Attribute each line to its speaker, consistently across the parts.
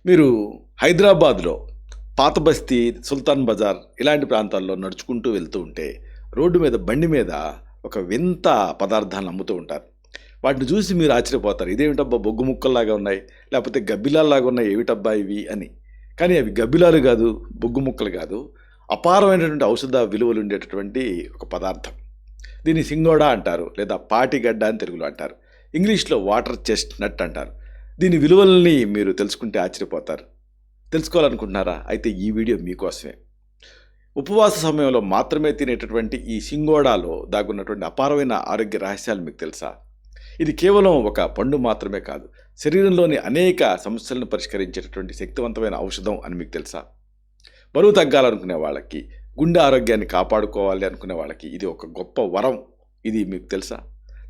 Speaker 1: మీరు హైదరాబాద్‌లో పాత బస్తీ, సుల్తాన్ బజార్ ఇలాంటి ప్రాంతాల్లో నడుచుకుంటూ వెళ్తూ ఉంటే, రోడ్డు మీద బండి మీద ఒక వింత పదార్థాలను అమ్ముతూ ఉంటారు. వాటిని చూసి మీరు ఆశ్చర్యపోతారు. ఇదేమిటబ్బా బొగ్గు ముక్కల్లాగా ఉన్నాయి, లేకపోతే గబ్బిలాల్లాగా ఉన్నాయి ఏమిటబ్బా ఇవి అని. కానీ అవి గబ్బిలాలు కాదు, బొగ్గు ముక్కలు కాదు. అపారమైనటువంటి ఔషధ విలువలు ఉండేటటువంటి ఒక పదార్థం. దీన్ని సింగోడా అంటారు, లేదా పాటిగడ్డ అని తెలుగులో అంటారు. ఇంగ్లీష్‌లో వాటర్ చెస్ట్‌నట్ అంటారు. దీని విలువల్ని మీరు తెలుసుకుంటే ఆశ్చర్యపోతారు. తెలుసుకోవాలనుకుంటున్నారా? అయితే ఈ వీడియో మీకోసమే. ఉపవాస సమయంలో మాత్రమే తినేటటువంటి ఈ సింగోడాలో దాగున్నటువంటి అపారమైన ఆరోగ్య రహస్యాలు మీకు తెలుసా? ఇది కేవలం ఒక పండు మాత్రమే కాదు, శరీరంలోని అనేక సమస్యలను పరిష్కరించేటటువంటి శక్తివంతమైన ఔషధం అని మీకు తెలుసా? బరువు తగ్గాలనుకునే వాళ్ళకి, గుండె ఆరోగ్యాన్ని కాపాడుకోవాలి అనుకునే వాళ్ళకి ఇది ఒక గొప్ప వరం. ఇది మీకు తెలుసా?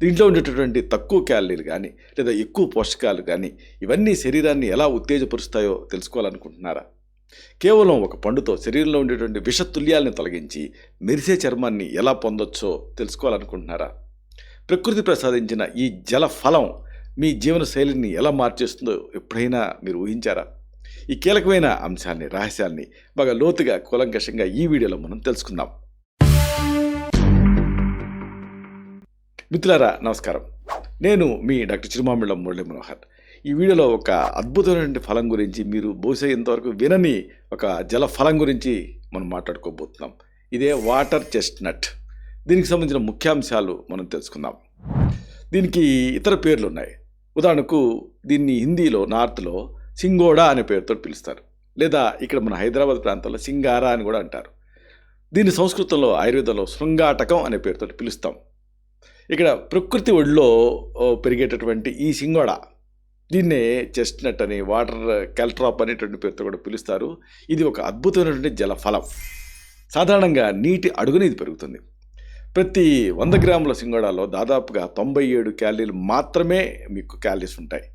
Speaker 1: దీంట్లో ఉండేటటువంటి తక్కువ క్యాలరీలు కానీ, లేదా ఎక్కువ పోషకాలు కానీ, ఇవన్నీ శరీరాన్ని ఎలా ఉత్తేజపరుస్తాయో తెలుసుకోవాలనుకుంటున్నారా? కేవలం ఒక పండుతో శరీరంలో ఉండేటువంటి విషతుల్యాలను తొలగించి మెరిసే చర్మాన్ని ఎలా పొందొచ్చో తెలుసుకోవాలనుకుంటున్నారా? ప్రకృతి ప్రసాదించిన ఈ జల ఫలం మీ జీవన శైలిని ఎలా మార్చేస్తుందో ఎప్పుడైనా మీరు ఊహించారా? ఈ కీలకమైన అంశాన్ని, రహస్యాల్ని బాగా లోతుగా, కూలంకషంగా ఈ వీడియోలో మనం తెలుసుకుందాం. మిత్రులారా నమస్కారం. నేను మీ డాక్టర్ చిరుమామిళ్ళ మురళీ మనోహర్. ఈ వీడియోలో ఒక అద్భుతమైనటువంటి ఫలం గురించి, మీరు బహుశా ఇంతవరకు వినని ఒక జల ఫలం గురించి మనం మాట్లాడుకోబోతున్నాం. ఇదే వాటర్ చెస్ట్‌నట్. దీనికి సంబంధించిన ముఖ్యాంశాలు మనం తెలుసుకుందాం. దీనికి ఇతర పేర్లు ఉన్నాయి. ఉదాహరణకు దీన్ని హిందీలో నార్త్లో సింగోడా అనే పేరుతో పిలుస్తారు, లేదా ఇక్కడ మన హైదరాబాద్ ప్రాంతంలో సింగారా అని కూడా అంటారు. దీన్ని సంస్కృతంలో, ఆయుర్వేదంలో శృంగాటకం అనే పేరుతో పిలుస్తాం. ఇక్కడ ప్రకృతి ఒడిలో పెరిగేటటువంటి ఈ సింగోడా, దీన్నే చెస్ట్‌నట్ అని, వాటర్ క్యాల్ట్రాప్ అనేటువంటి పేరుతో కూడా పిలుస్తారు. ఇది ఒక అద్భుతమైనటువంటి జలఫలం. సాధారణంగా నీటి అడుగున ఇది పెరుగుతుంది. ప్రతి 100 గ్రాముల సింగోడాలో దాదాపుగా 97 క్యాలరీలు మాత్రమే మీకు క్యాలరీస్ ఉంటాయి.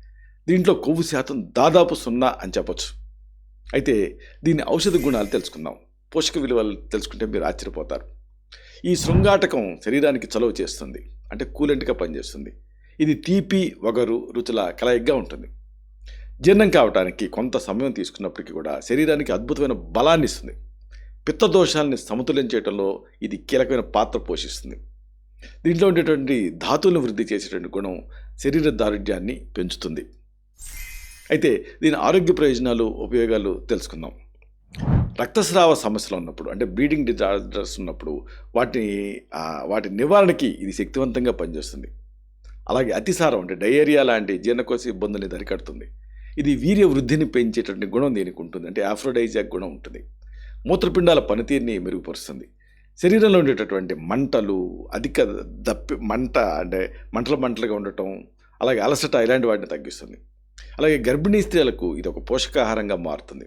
Speaker 1: దీంట్లో కొవ్వు శాతం దాదాపు 0 అని చెప్పొచ్చు. అయితే దీని ఔషధ గుణాలు తెలుసుకుందాం. పోషక విలువలు తెలుసుకుంటే మీరు ఆశ్చర్యపోతారు. ఈ శృంగాటకం శరీరానికి చలువ చేస్తుంది, అంటే కూలెంట్గా పనిచేస్తుంది. ఇది తీపి, వగరు రుచుల కలయికగా ఉంటుంది. జీర్ణం కావడానికి కొంత సమయం తీసుకున్నప్పటికీ కూడా శరీరానికి అద్భుతమైన బలాన్ని ఇస్తుంది. పిత్త దోషాలని సమతుల్యం చేయడంలో ఇది కీలకమైన పాత్ర పోషిస్తుంది. దీంట్లో ఉండేటువంటి ధాతువులను వృద్ధి చేసేటువంటి గుణం శరీర దారుఢ్యాన్ని పెంచుతుంది. అయితే దీని ఆరోగ్య ప్రయోజనాలు, ఉపయోగాలు తెలుసుకుందాం. రక్తస్రావ సమస్యలు ఉన్నప్పుడు, అంటే బ్లీడింగ్ డిజార్డర్స్ ఉన్నప్పుడు వాటి నివారణకి ఇది శక్తివంతంగా పనిచేస్తుంది. అలాగే అతిసారం, అంటే డయేరియా లాంటి జీర్ణకోశ ఇబ్బందుల్ని అరికడుతుంది. ఇది వీర్య వృద్ధిని పెంచేటువంటి గుణం దీనికి ఉంటుంది, అంటే ఆఫ్రోడైజాక్ గుణం ఉంటుంది. మూత్రపిండాల పనితీరుని మెరుగుపరుస్తుంది. శరీరంలో ఉండేటటువంటి మంటలు, అధిక మంట, అంటే మంటలుగా ఉండటం, అలాగే అలసట, ఇలాంటి వాటిని తగ్గిస్తుంది. అలాగే గర్భిణీ స్త్రీలకు ఇది ఒక పోషకాహారంగా మారుతుంది.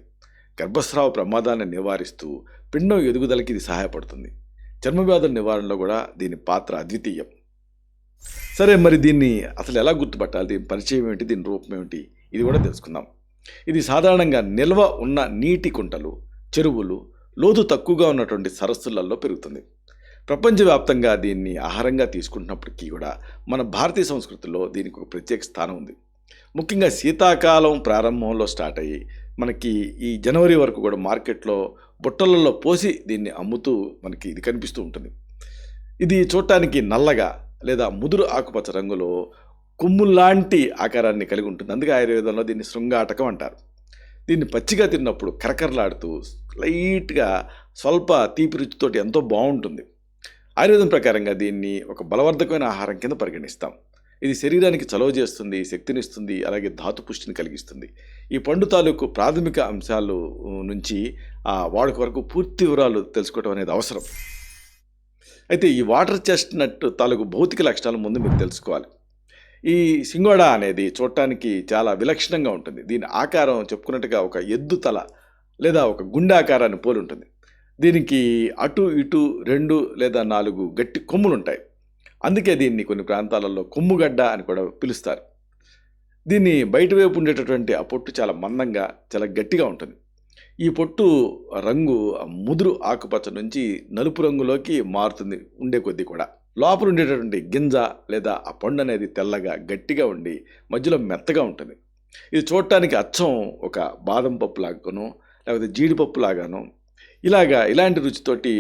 Speaker 1: గర్భస్రావ ప్రమాదాన్ని నివారిస్తూ పిండం ఎదుగుదలకి ఇది సహాయపడుతుంది. చర్మవ్యాధుల నివారణలో కూడా దీని పాత్ర అద్వితీయం. సరే, మరి దీన్ని అసలు ఎలా గుర్తుపట్టాలి? దీని పరిచయం ఏమిటి? దీని రూపం ఏమిటి? ఇది కూడా తెలుసుకుందాం. ఇది సాధారణంగా నిల్వ ఉన్న నీటి కుంటలు, చెరువులు, లోతు తక్కువగా ఉన్నటువంటి సరస్సులలో పెరుగుతుంది. ప్రపంచవ్యాప్తంగా దీన్ని ఆహారంగా తీసుకుంటున్నప్పటికీ కూడా మన భారతీయ సంస్కృతిలో దీనికి ఒక ప్రత్యేక స్థానం ఉంది. ముఖ్యంగా శీతాకాలం ప్రారంభంలో స్టార్ట్ అయ్యి మనకి ఈ జనవరి వరకు కూడా మార్కెట్లో బుట్టలలో పోసి దీన్ని అమ్ముతూ మనకి ఇది కనిపిస్తూ ఉంటుంది. ఇది చూడటానికి నల్లగా లేదా ముదురు ఆకుపచ్చ రంగులో కొమ్ములాంటి ఆకారాన్ని కలిగి ఉంటుంది. అందుకే ఆయుర్వేదంలో దీన్ని శృంగాటకం అంటారు. దీన్ని పచ్చిగా తిన్నప్పుడు కరకరలాడుతూ లైట్గా స్వల్ప తీపి రుచితోటి ఎంతో బాగుంటుంది. ఆయుర్వేదం ప్రకారంగా దీన్ని ఒక బలవర్ధకమైన ఆహారం కింద పరిగణిస్తాం. ఇది శరీరానికి చలువ చేస్తుంది, శక్తినిస్తుంది, అలాగే ధాతు పుష్టిని కలిగిస్తుంది. ఈ పండు తాలూకు ప్రాథమిక అంశాలు నుంచి వాడుక వరకు పూర్తి వివరాలు తెలుసుకోవడం అనేది అవసరం. అయితే ఈ వాటర్ చెస్ట్‌నట్ తాలూకు భౌతిక లక్షణాలు ముందు మీరు తెలుసుకోవాలి. ఈ సింగోడా అనేది చూడటానికి చాలా విలక్షణంగా ఉంటుంది. దీని ఆకారం చెప్పుకున్నట్టుగా ఒక ఎద్దు తల లేదా ఒక గుండె ఆకారాన్ని పోలి ఉంటుంది. దీనికి అటు ఇటు 2 లేదా 4 గట్టి కొమ్ములు ఉంటాయి. అందుకే దీన్ని కొన్ని ప్రాంతాలలో కొమ్ముగడ్డ అని కూడా పిలుస్తారు. దీన్ని బయట వైపు ఉండేటటువంటి ఆ పొట్టు చాలా మందంగా, చాలా గట్టిగా ఉంటుంది. ఈ పొట్టు రంగు ముదురు ఆకుపచ్చ నుంచి నలుపు రంగులోకి మారుతుంది ఉండే కొద్దీ కూడా. లోపల ఉండేటటువంటి గింజ లేదా ఆ పండు అనేది తెల్లగా, గట్టిగా ఉండి మధ్యలో మెత్తగా ఉంటుంది. ఇది చూడటానికి అచ్చం ఒక బాదం పప్పు లాగానో లేకపోతే జీడిపప్పు లాగానో ఇలాంటి రుచితోటి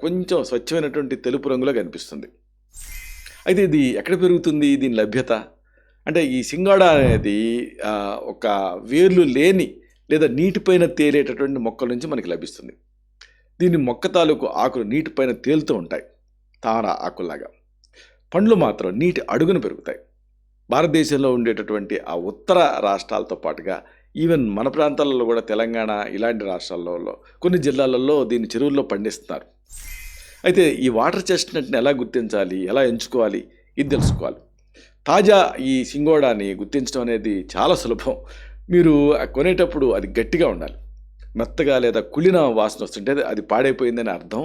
Speaker 1: కొంచెం స్వచ్ఛమైనటువంటి తెలుపు రంగులో కనిపిస్తుంది. అయితే ఇది ఎక్కడ పెరుగుతుంది దీని లభ్యత? అంటే ఈ సింగాడా అనేది ఒక వేర్లు లేని లేదా నీటిపైన తేలేటటువంటి మొక్కల నుంచి మనకి లభిస్తుంది. దీని మొక్క తాలూకు ఆకులు నీటిపైన తేలుతూ ఉంటాయి, తార ఆకుల్లాగా. పండ్లు మాత్రం నీటి అడుగున పెరుగుతాయి. భారతదేశంలో ఉండేటటువంటి ఆ ఉత్తర రాష్ట్రాలతో పాటుగా ఈవెన్ మన ప్రాంతాలలో కూడా తెలంగాణ ఇలాంటి రాష్ట్రాలలో కొన్ని జిల్లాలలో దీన్ని చెరువుల్లో పండిస్తున్నారు. అయితే ఈ వాటర్ చెస్ట్నట్ని ఎలా గుర్తించాలి, ఎలా ఎంచుకోవాలి, ఇది తెలుసుకోవాలి. తాజా ఈ సింగోడాని గుర్తించడం అనేది చాలా సులభం. మీరు కొనేటప్పుడు అది గట్టిగా ఉండాలి. మెత్తగా లేదా కుళ్ళిన వాసన వస్తుంటే అది పాడైపోయిందని అర్థం.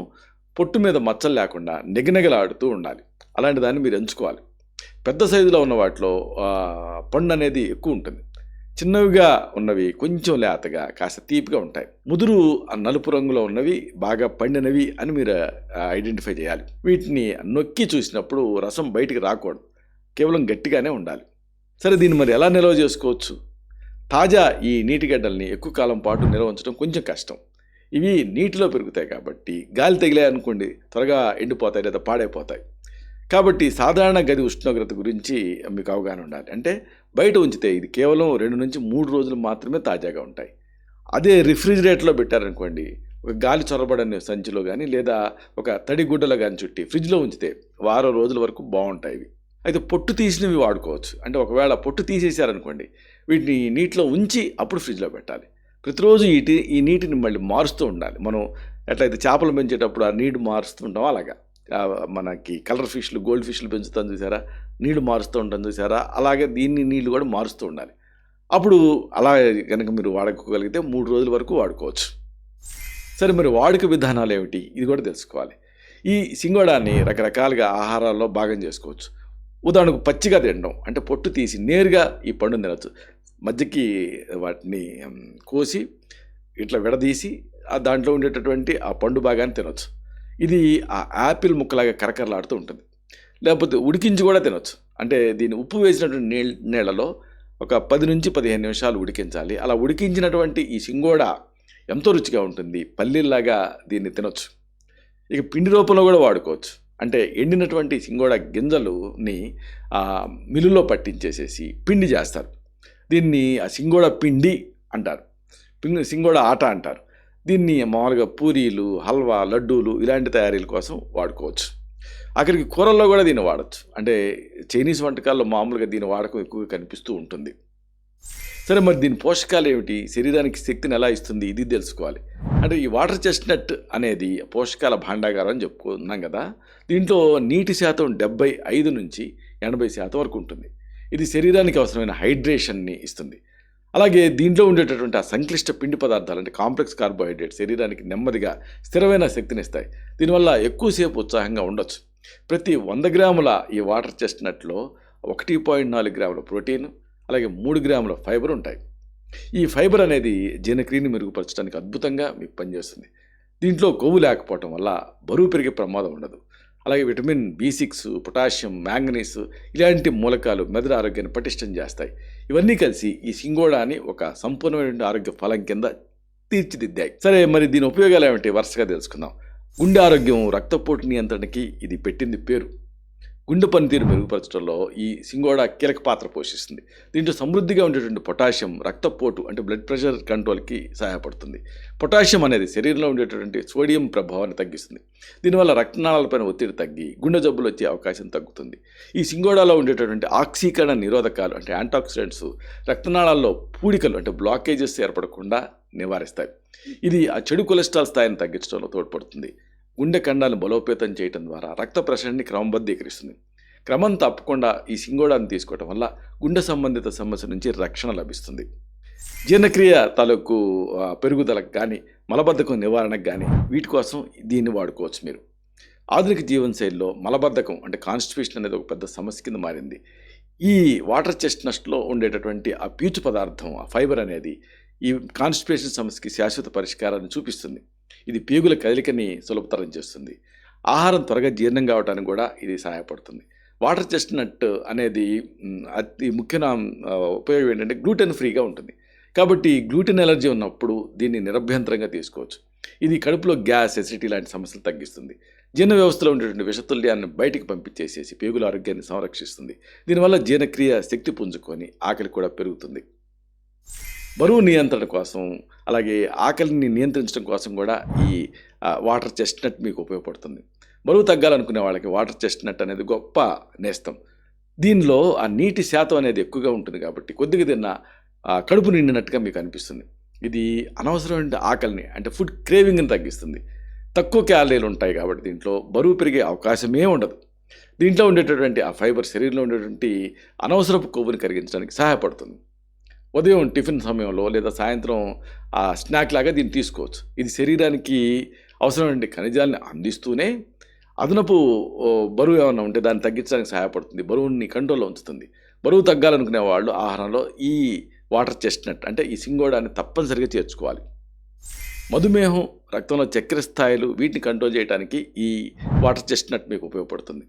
Speaker 1: పొట్టు మీద మచ్చలు లేకుండా నిగనిగలాడుతూ ఉండాలి. అలాంటి దాన్ని మీరు ఎంచుకోవాలి. పెద్ద సైజులో ఉన్న వాటిలో పండు అనేది ఎక్కువ ఉంటుంది. చిన్నవిగా ఉన్నవి కొంచెం లేతగా కాస్త తీపిగా ఉంటాయి. ముదురు నలుపు రంగులో ఉన్నవి బాగా పండినవి అని మీరు ఐడెంటిఫై చేయాలి. వీటిని నొక్కి చూసినప్పుడు రసం బయటికి రాకూడదు, కేవలం గట్టిగానే ఉండాలి. సరే, దీన్ని మరి ఎలా నిల్వ చేసుకోవచ్చు? తాజా ఈ నీటిగడ్డల్ని ఎక్కువ కాలం పాటు నిల్వ ఉంచడం కొంచెం కష్టం. ఇవి నీటిలో పెరుగుతాయి కాబట్టి గాలి తగిలాయి అనుకోండి త్వరగా ఎండిపోతాయి లేదా పాడైపోతాయి. కాబట్టి సాధారణ గది ఉష్ణోగ్రత గురించి మీకు అవగాహన ఉండాలి. అంటే బయట ఉంచితే ఇది కేవలం 2 నుంచి 3 రోజులు మాత్రమే తాజాగా ఉంటాయి. అదే రిఫ్రిజిరేటర్లో పెట్టారనుకోండి, ఒక గాలి చొరబడని సంచిలో కానీ లేదా ఒక తడి గుడ్డలో కానీ చుట్టి ఫ్రిడ్జ్లో ఉంచితే వారం రోజుల వరకు బాగుంటాయి ఇవి. అయితే పొట్టు తీసినవి వాడుకోవచ్చు. అంటే ఒకవేళ పొట్టు తీసేసారనుకోండి, వీటిని నీటిలో ఉంచి అప్పుడు ఫ్రిడ్జ్లో పెట్టాలి. ప్రతిరోజు ఈ నీటిని మళ్ళీ మారుస్తూ ఉండాలి. మనం ఎట్లయితే చేపలు పెంచేటప్పుడు ఆ నీటి మారుస్తూ ఉంటామో అలాగా మనకి కలర్ ఫిష్లు, గోల్డ్ ఫిష్లు పెంచుతాం చూసారా, నీళ్లు మారుస్తూ ఉంటాం చూసారా, అలాగే దీన్ని నీళ్లు కూడా మారుస్తూ ఉండాలి. అప్పుడు అలా కనుక మీరు వాడుకోగలిగితే 3 రోజుల వరకు వాడుకోవచ్చు. సరే, మరి వాడుక విధానాలు ఏమిటి, ఇది కూడా తెలుసుకోవాలి. ఈ సింగోడాన్ని రకరకాలుగా ఆహారాల్లో భాగం చేసుకోవచ్చు. ఉదాహరణకు పచ్చిగా తినడం, అంటే పొట్టు తీసి నేరుగా ఈ పండుని తినచ్చు. మధ్యకి వాటిని కోసి ఇట్లా విడదీసి దాంట్లో ఉండేటటువంటి ఆ పండు భాగాన్ని తినొచ్చు. ఇది ఆ యాపిల్ ముక్కలాగా కరకరలాడుతూ ఉంటుంది. లేకపోతే ఉడికించి కూడా తినొచ్చు. అంటే దీన్ని ఉప్పు వేసినటువంటి నీళ్ళలో ఒక 10 నుంచి 15 నిమిషాలు ఉడికించాలి. అలా ఉడికించినటువంటి ఈ సింగోడా ఎంతో రుచిగా ఉంటుంది. పల్లీల్లాగా దీన్ని తినొచ్చు. ఇక పిండి రూపంలో కూడా వాడుకోవచ్చు. అంటే ఎండినటువంటి సింగోడా గింజలుని మిల్లులో పట్టించేసేసి పిండి చేస్తారు. దీన్ని ఆ సింగోడా పిండి అంటారు, సింగోడా ఆట అంటారు. దీన్ని మామూలుగా పూరీలు, హల్వా, లడ్డూలు ఇలాంటి తయారీల కోసం వాడుకోవచ్చు. అక్కడికి కూరల్లో కూడా దీన్ని వాడచ్చు. అంటే చైనీస్ వంటకాల్లో మామూలుగా దీని వాడకం ఎక్కువగా కనిపిస్తూ ఉంటుంది. సరే, మరి దీని పోషకాలు ఏమిటి, శరీరానికి శక్తిని ఎలా ఇస్తుంది, ఇది తెలుసుకోవాలి. అంటే ఈ వాటర్ చెస్ట్నట్ అనేది పోషకాల భాండాగారం అని చెప్పుకున్నాం కదా. దీంట్లో నీటి శాతం 75 నుంచి 80% వరకు ఉంటుంది. ఇది శరీరానికి అవసరమైన హైడ్రేషన్ని ఇస్తుంది. అలాగే దీంట్లో ఉండేటటువంటి ఆ సంక్లిష్ట పిండి పదార్థాలు అంటే కాంప్లెక్స్ కార్బోహైడ్రేట్ శరీరానికి నెమ్మదిగా స్థిరమైన శక్తిని ఇస్తాయి. దీనివల్ల ఎక్కువసేపు ఉత్సాహంగా ఉండొచ్చు. ప్రతి 100 గ్రాముల ఈ వాటర్ చెస్ట్నట్లో 1.4 గ్రాముల ప్రోటీన్, అలాగే 3 గ్రాముల ఫైబర్ ఉంటాయి. ఈ ఫైబర్ అనేది జీర్ణక్రియని మెరుగుపరచడానికి అద్భుతంగా మీకు పనిచేస్తుంది. దీంట్లో కొవ్వు లేకపోవటం వల్ల బరువు పెరిగే ప్రమాదం ఉండదు. అలాగే విటమిన్ B6, పొటాషియం, మ్యాంగనీస్ ఇలాంటి మూలకాలు మెదడు ఆరోగ్యాన్ని పటిష్టం చేస్తాయి. ఇవన్నీ కలిసి ఈ సింగోడాని ఒక సంపూర్ణమైన ఆరోగ్య ఫలం కింద తీర్చిదిద్దాయి. సరే, మరి దీని ఉపయోగాలు ఏమిటి వరుసగా తెలుసుకుందాం. గుండె ఆరోగ్యం, రక్తపోటు నియంత్రణకి ఇది పెట్టింది పేరు. గుండె పనితీరు మెరుగుపరచడంలో ఈ సింగోడా కీలక పాత్ర పోషిస్తుంది. దీంట్లో సమృద్ధిగా ఉండేటువంటి పొటాషియం రక్తపోటు అంటే బ్లడ్ ప్రెషర్ కంట్రోల్కి సహాయపడుతుంది. పొటాషియం అనేది శరీరంలో ఉండేటటువంటి సోడియం ప్రభావాన్ని తగ్గిస్తుంది. దీనివల్ల రక్తనాళాలపైన ఒత్తిడి తగ్గి గుండె జబ్బులు వచ్చే అవకాశం తగ్గుతుంది. ఈ సింగోడాలో ఉండేటటువంటి ఆక్సీకరణ నిరోధకాలు అంటే యాంటాక్సిడెంట్స్ రక్తనాళాల్లో పూడికలు అంటే బ్లాకేజెస్ ఏర్పడకుండా నివారిస్తాయి. ఇది ఆ చెడు కొలెస్ట్రాల్ స్థాయిని తగ్గించడంలో తోడ్పడుతుంది. గుండె కండాలను బలోపేతం చేయడం ద్వారా రక్త ప్రెషర్ని క్రమబద్ధీకరిస్తుంది. క్రమం తప్పకుండా ఈ సింగోడాన్ని తీసుకోవడం వల్ల గుండె సంబంధిత సమస్య నుంచి రక్షణ లభిస్తుంది. జీర్ణక్రియ తాలూకు పెరుగుదలకు కానీ మలబద్ధకం నివారణకు కానీ వీటి కోసం దీన్ని వాడుకోవచ్చు మీరు. ఆధునిక జీవనశైలిలో మలబద్ధకం అంటే కాన్స్టిపేషన్ అనేది ఒక పెద్ద సమస్య కింద మారింది. ఈ వాటర్ చెస్ట్నట్లో ఉండేటటువంటి ఆ పీచు పదార్థం, ఆ ఫైబర్ అనేది ఈ కాన్స్టిపేషన్ సమస్యకి శాశ్వత పరిష్కారాన్ని చూపిస్తుంది. ఇది పేగుల కదలికని సులభతరం చేస్తుంది. ఆహారం త్వరగా జీర్ణం కావడానికి కూడా ఇది సహాయపడుతుంది. వాటర్ చెస్ట్‌నట్ అనేది అతి ముఖ్యమైన ఉపయోగం ఏంటంటే గ్లూటెన్ ఫ్రీగా ఉంటుంది. కాబట్టి గ్లూటెన్ అలర్జీ ఉన్నప్పుడు దీన్ని నిరభ్యంతరంగా తీసుకోవచ్చు. ఇది కడుపులో గ్యాస్, ఎసిడిటీ లాంటి సమస్యలు తగ్గిస్తుంది. జీర్ణ వ్యవస్థలో ఉండేటువంటి విషతుల్యాన్ని బయటికి పంపించేసేసి పేగుల ఆరోగ్యాన్ని సంరక్షిస్తుంది. దీనివల్ల జీర్ణక్రియ శక్తి పుంజుకొని ఆకలి కూడా పెరుగుతుంది. బరువు నియంత్రణ కోసం, అలాగే ఆకలిని నియంత్రించడం కోసం కూడా ఈ వాటర్ చెస్ట్‌నట్ మీకు ఉపయోగపడుతుంది. బరువు తగ్గాలనుకునే వాళ్ళకి వాటర్ చెస్ట్‌నట్ అనేది గొప్ప నేస్తం. దీనిలో ఆ నీటి శాతం అనేది ఎక్కువగా ఉంటుంది కాబట్టి కొద్దిగా తిన్నా కడుపు నిండినట్టుగా మీకు అనిపిస్తుంది. ఇది అనవసరమైన ఆకలిని అంటే ఫుడ్ క్రేవింగ్‌ని తగ్గిస్తుంది. తక్కువ క్యాలరీలు ఉంటాయి కాబట్టి దీంట్లో బరువు పెరిగే అవకాశమే ఉండదు. దీంట్లో ఉండేటటువంటి ఆ ఫైబర్ శరీరంలో ఉండేటువంటి అనవసరపు కొవ్వుని కరిగించడానికి సహాయపడుతుంది. ఉదయం టిఫిన్ సమయంలో లేదా సాయంత్రం స్నాక్ లాగా దీన్ని తీసుకోవచ్చు. ఇది శరీరానికి అవసరమైన ఖనిజాలని అందిస్తూనే అదనపు బరువు ఏమన్నా ఉంటే దాన్ని తగ్గించడానికి సహాయపడుతుంది. బరువుని కంట్రోల్‌లో ఉంచుతుంది. బరువు తగ్గాలనుకునే వాళ్ళు ఆహారంలో ఈ వాటర్ చెస్ట్‌నట్ అంటే ఈ సింగోడాని తప్పనిసరిగా చేర్చుకోవాలి. మధుమేహం, రక్తంలో చక్కెర స్థాయిలు వీటిని కంట్రోల్ చేయడానికి ఈ వాటర్ చెస్ట్‌నట్ మీకు ఉపయోగపడుతుంది.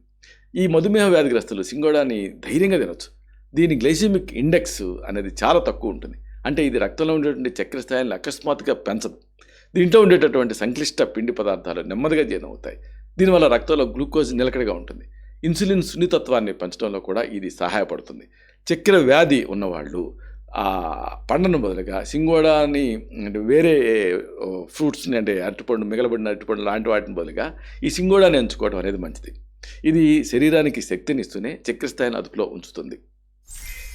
Speaker 1: ఈ మధుమేహ వ్యాధిగ్రస్తులు సింగోడాని ధైర్యంగా తినొచ్చు. దీని గ్లైసెమిక్ ఇండెక్స్ అనేది చాలా తక్కువ ఉంటుంది. అంటే ఇది రక్తంలో ఉండేటువంటి చక్కెర స్థాయిలను అకస్మాత్తుగా పెంచదు. దీంట్లో ఉండేటటువంటి సంక్లిష్ట పిండి పదార్థాలు నెమ్మదిగా జీర్ణమవుతాయి. దీనివల్ల రక్తంలో గ్లూకోజ్ నిలకడగా ఉంటుంది. ఇన్సులిన్ సున్నితత్వాన్ని పెంచడంలో కూడా ఇది సహాయపడుతుంది. చక్కెర వ్యాధి ఉన్నవాళ్ళు పండ్లను బదులుగా సింగోడాని అంటే వేరే ఫ్రూట్స్ని అంటే అరటిపండు, మిగలబడిన అరటిపండు లాంటి వాటిని బదులుగా ఈ సింగోడాని ఎంచుకోవడం అనేది మంచిది. ఇది శరీరానికి శక్తిని ఇస్తూనే చక్కెర స్థాయిని అదుపులో ఉంచుతుంది.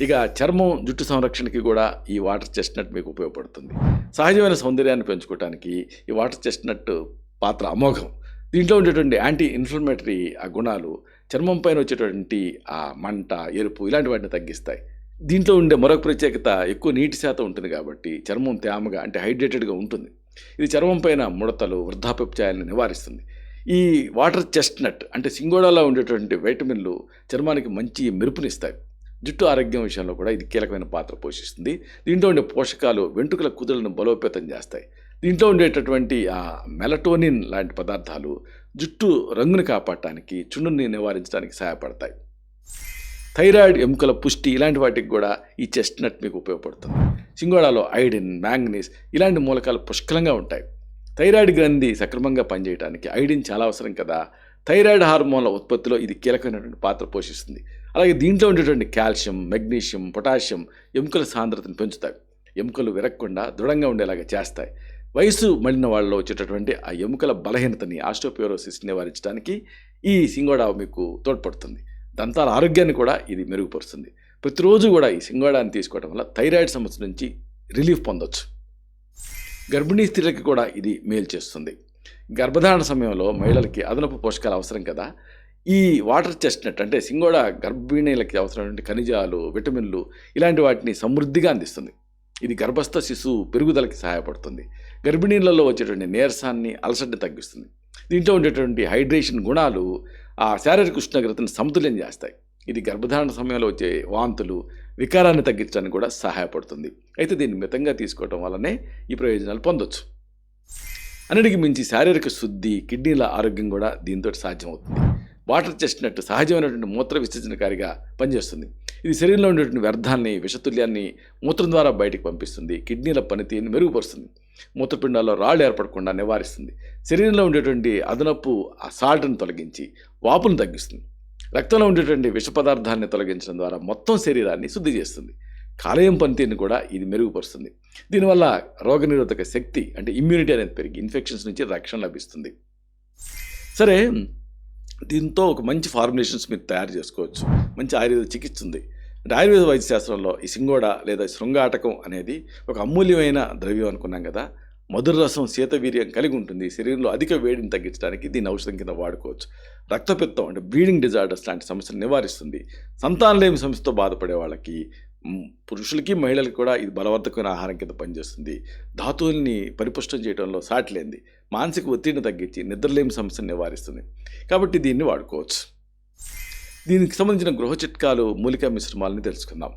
Speaker 1: ఇక చర్మం, జుట్టు సంరక్షణకి కూడా ఈ వాటర్ చెస్ట్‌నట్ మీకు ఉపయోగపడుతుంది. సహజమైన సౌందర్యాన్ని పెంచుకోవడానికి ఈ వాటర్ చెస్ట్‌నట్ పాత్ర అమోఘం. దీంట్లో ఉండేటువంటి యాంటీ ఇన్ఫ్లమేటరీ గుణాలు చర్మం పైన వచ్చేటువంటి మంట, ఎరుపు ఇలాంటి వాటిని తగ్గిస్తాయి. దీంట్లో ఉండే మరొక ప్రత్యేకత ఎక్కువ నీటి శాతం ఉంటుంది కాబట్టి చర్మం తేమగా అంటే హైడ్రేటెడ్గా ఉంటుంది. ఇది చర్మం పైన ముడతలు, వృద్ధాప్యపు ఛాయలను నివారిస్తుంది. ఈ వాటర్ చెస్ట్‌నట్ అంటే సింగోడాలో ఉండేటువంటి వైటమిన్లు చర్మానికి మంచి మెరుపునిస్తాయి. జుట్టు ఆరోగ్యం విషయంలో కూడా ఇది కీలకమైన పాత్ర పోషిస్తుంది. దీంట్లో ఉండే పోషకాలు వెంట్రుకల కుదులను బలోపేతం చేస్తాయి. దీంట్లో ఉండేటటువంటి మెలటోనిన్ లాంటి పదార్థాలు జుట్టు రంగుని కాపాడటానికి, చుండుని నివారించడానికి సహాయపడతాయి. థైరాయిడ్, ఎముకల పుష్టి ఇలాంటి వాటికి కూడా ఈ చెస్ట్‌నట్ మీకు ఉపయోగపడుతుంది. సింగోడాలో ఐడిన్, మ్యాంగనీస్ ఇలాంటి మూలకాలు పుష్కలంగా ఉంటాయి. థైరాయిడ్ గ్రంథి సక్రమంగా పనిచేయడానికి ఐడిన్ చాలా అవసరం కదా. థైరాయిడ్ హార్మోన్ల ఉత్పత్తిలో ఇది కీలకమైనటువంటి పాత్ర పోషిస్తుంది. అలాగే దీంట్లో ఉండేటువంటి కాల్షియం, మెగ్నీషియం, పొటాషియం ఎముకల సాంద్రతను పెంచుతాయి. ఎముకలు విరగకుండా దృఢంగా ఉండేలాగా చేస్తాయి. వయసు మళ్ళిన వాళ్ళలో వచ్చేటటువంటి ఆ ఎముకల బలహీనతని, ఆస్టియోపోరోసిస్ నివారించడానికి ఈ సింగోడా మీకు తోడ్పడుతుంది. దంతాల ఆరోగ్యాన్ని కూడా ఇది మెరుగుపరుస్తుంది. ప్రతిరోజు కూడా ఈ సింగోడాని తీసుకోవడం వల్ల థైరాయిడ్ సమస్య నుంచి రిలీఫ్ పొందొచ్చు. గర్భిణీ స్త్రీలకి కూడా ఇది మేలు చేస్తుంది. గర్భధారణ సమయంలో మహిళలకి అదనపు పోషకాలు అవసరం కదా. ఈ వాటర్ చెస్ట్‌నట్ అంటే సింగోడా గర్భిణీలకి అవసరమైన ఖనిజాలు, విటమిన్లు ఇలాంటి వాటిని సమృద్ధిగా అందిస్తుంది. ఇది గర్భస్థ శిశువు పెరుగుదలకి సహాయపడుతుంది. గర్భిణీలలో వచ్చేటువంటి నీరసాన్ని, అలసటని తగ్గిస్తుంది. దీంట్లో ఉండేటువంటి హైడ్రేషన్ గుణాలు శారీరక ఉష్ణోగ్రతను సమతుల్యం చేస్తాయి. ఇది గర్భధారణ సమయంలో వచ్చే వాంతులు, వికారాన్ని తగ్గించడానికి కూడా సహాయపడుతుంది. అయితే దీన్ని మితంగా తీసుకోవడం వల్లనే ఈ ప్రయోజనాలు పొందొచ్చు. అన్నిటికి మించి శారీరక శుద్ధి, కిడ్నీల ఆరోగ్యం కూడా దీంతో సాధ్యమవుతుంది. వాటర్ చెస్ట్‌నట్ సహజమైనటువంటి మూత్ర విసర్జనకారిగా పనిచేస్తుంది. ఇది శరీరంలో ఉండేటువంటి వ్యర్థాన్ని, విషతుల్యాన్ని మూత్రం ద్వారా బయటికి పంపిస్తుంది. కిడ్నీల పనితీరుని మెరుగుపరుస్తుంది. మూత్రపిండాల్లో రాళ్ళు ఏర్పడకుండా నివారిస్తుంది. శరీరంలో ఉండేటువంటి అదనపు సాల్ట్ని తొలగించి వాపును తగ్గిస్తుంది. రక్తంలో ఉండేటువంటి విష పదార్థాన్ని తొలగించడం ద్వారా మొత్తం శరీరాన్ని శుద్ధి చేస్తుంది. కాలేయం పనితీరుని కూడా ఇది మెరుగుపరుస్తుంది. దీనివల్ల రోగనిరోధక శక్తి అంటే ఇమ్యూనిటీ అనేది పెరిగి ఇన్ఫెక్షన్స్ నుంచి రక్షణ లభిస్తుంది. సరే, దీంతో ఒక మంచి ఫార్ములేషన్స్ మీరు తయారు చేసుకోవచ్చు. మంచి ఆయుర్వేద చికిత్స ఉంది. అంటే ఆయుర్వేద వైద్య శాస్త్రంలో ఈ సింగోడా లేదా శృంగాటకం అనేది ఒక అమూల్యమైన ద్రవ్యం అనుకున్నాం కదా. మధుర రసం, శీతవీర్యం కలిగి ఉంటుంది. శరీరంలో అధిక వేడిని తగ్గించడానికి దీన్ని ఔషధం కింద వాడుకోవచ్చు. రక్తపిత్తం అంటే బ్లీడింగ్ డిజార్డర్స్ లాంటి సమస్యలు నివారిస్తుంది. సంతానలేమి సమస్యతో బాధపడే వాళ్ళకి, పురుషులకి మహిళలకి కూడా ఇది బలవర్ధకమైన ఆహారం కింద పనిచేస్తుంది. ధాతువుల్ని పరిపుష్టం చేయడంలో సాటిలేంది. మానసిక ఒత్తిడిని తగ్గించి నిద్రలేమి సమస్యను నివారిస్తుంది. కాబట్టి దీన్ని వాడుకోవచ్చు. దీనికి సంబంధించిన గృహ చిట్కాలు, మూలికా మిశ్రమాలని తెలుసుకుందాం.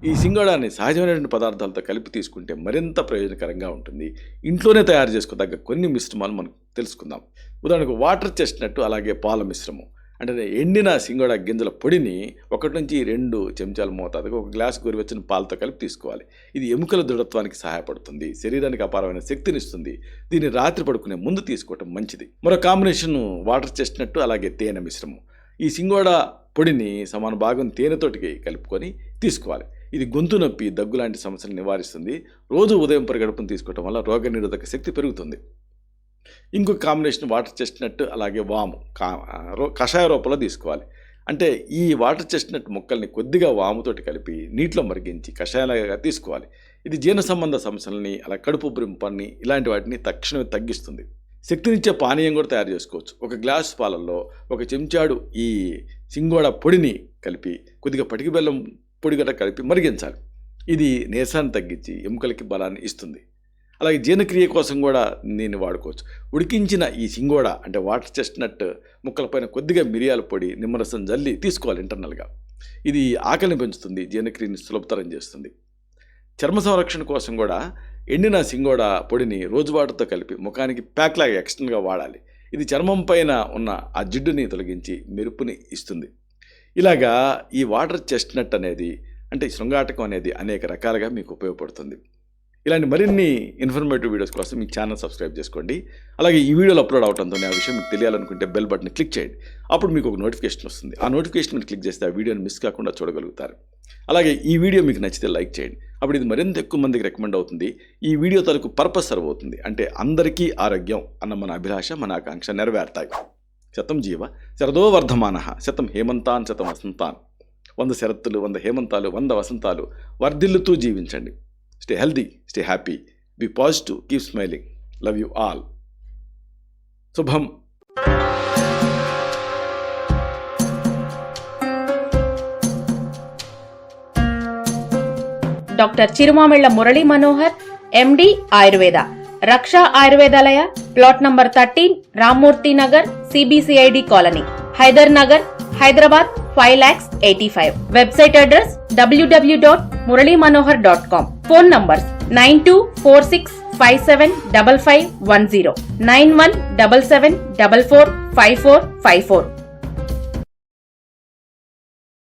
Speaker 1: ఈ సింగోడాని సహజమైనటువంటి పదార్థాలతో కలిపి తీసుకుంటే మరింత ప్రయోజనకరంగా ఉంటుంది. ఇంట్లోనే తయారు చేసుకోదగ్గ కొన్ని మిశ్రమాలు మనం తెలుసుకుందాం. ఉదాహరణకు వాటర్ చెస్ట్‌నట్, అలాగే పాల మిశ్రమం. అంటే ఎండిన సింగోడా గింజల పొడిని 1 నుంచి 2 చెంచాల మోతాదుగా 1 గ్లాసు గోరువెచ్చని పాలతో కలిపి తీసుకోవాలి. ఇది ఎముకల దృఢత్వానికి సహాయపడుతుంది, శరీరానికి అపారమైన శక్తినిస్తుంది. దీన్ని రాత్రి పడుకునే ముందు తీసుకోవటం మంచిది. మరో కాంబినేషన్ వాటర్ చెస్ట్నట్ అలాగే తేనె మిశ్రమం. ఈ సింగోడా పొడిని సమాన భాగం తేనెతోటికి కలుపుకొని తీసుకోవాలి. ఇది గొంతు నొప్పి, దగ్గు లాంటి సమస్యలను నివారిస్తుంది. రోజు ఉదయం పరిగడుపును తీసుకోవటం వల్ల రోగనిరోధక శక్తి పెరుగుతుంది. ఇంకొక కాంబినేషన్ వాటర్ చెస్ట్నట్ అలాగే వాము కషాయ రూపంలో తీసుకోవాలి. అంటే ఈ వాటర్ చెస్ట్నట్ ముక్కల్ని కొద్దిగా వాముతోటి కలిపి నీటిలో మరిగించి కషాయాలుగా తీసుకోవాలి. ఇది జీర్ణ సంబంధ సమస్యలని అలా కడుపు బ్రింపని ఇలాంటి వాటిని తక్షణమే తగ్గిస్తుంది. శక్తినిచ్చే పానీయం కూడా తయారు చేసుకోవచ్చు. 1 గ్లాసు పాలల్లో 1 చెంచాడు ఈ సింగోడా పొడిని కలిపి కొద్దిగా పటికి బెల్లం పొడి గట్ట కలిపి మరిగించాలి. ఇది నీరసాన్ని తగ్గించి ఎముకలకి బలాన్ని ఇస్తుంది. అలాగే జీర్ణక్రియ కోసం కూడా దీన్ని వాడుకోవచ్చు. ఉడికించిన ఈ సింగోడా అంటే వాటర్ చెస్ట్నట్ ముక్కలపైన కొద్దిగా మిరియాల పొడి, నిమ్మరసం జల్లి తీసుకోవాలి ఇంటర్నల్గా. ఇది ఆకలిని పెంచుతుంది, జీర్ణక్రియని సులభతరం చేస్తుంది. చర్మ సంరక్షణ కోసం కూడా ఎండిన సింగోడా పొడిని రోజు వాటర్తో కలిపి ముఖానికి ప్యాక్లాగా ఎక్స్టర్నల్గా వాడాలి. ఇది చర్మం పైన ఉన్న ఆ జిడ్డుని తొలగించి మెరుపుని ఇస్తుంది. ఇలాగా ఈ వాటర్ చెస్ట్నట్ అనేది అంటే శృంగాటకం అనేది అనేక రకాలుగా మీకు ఉపయోగపడుతుంది. ఇలాంటి మరిన్ని ఇన్ఫర్మేటివ్ వీడియోస్ కోసం మీ ఛానల్ సబ్స్క్రైబ్ చేసుకోండి. అలాగే ఈ వీడియోలు అప్లోడ్ అవడంతో ఆ విషయం మీకు తెలియాలనుకుంటే బెల్ బటన్ క్లిక్ చేయండి. అప్పుడు మీకు ఒక నోటిఫికేషన్ వస్తుంది. ఆ నోటిఫికేషన్ మీరు క్లిక్ చేస్తే ఆ వీడియోని మిస్ కాకుండా చూడగలుగుతారు. అలాగే ఈ వీడియో మీకు నచ్చితే లైక్ చేయండి. అప్పుడు ఇది మరింత ఎక్కువ మందికి రికమెండ్ అవుతుంది. ఈ వీడియో తరకు పర్పస్ సర్వ్ అవుతుంది. అంటే అందరికీ ఆరోగ్యం అన్న మన అభిలాష, మన ఆకాంక్ష నెరవేరుతాయి. శతం జీవ శరదో వర్ధమానః, శతం హేమంతాన్ శతం వసంతాన్. 100 శరత్తులు, 100 హేమంతాలు, 100 వసంతాలు వర్ధిల్లుతూ జీవించండి. Stay healthy, stay happy, be positive, keep smiling. Love you all. Subham.
Speaker 2: Doctor Chirumamilla Murali Manohar, MD Ayurveda, Raksha Ayurvedalaya, plot number 13, Rammurthy Nagar, CBCID colony, Hyder Nagar, Hyderabad 5,85,000. Website address www.muralymanohar.com. Phone numbers 9246575510, 9177445454.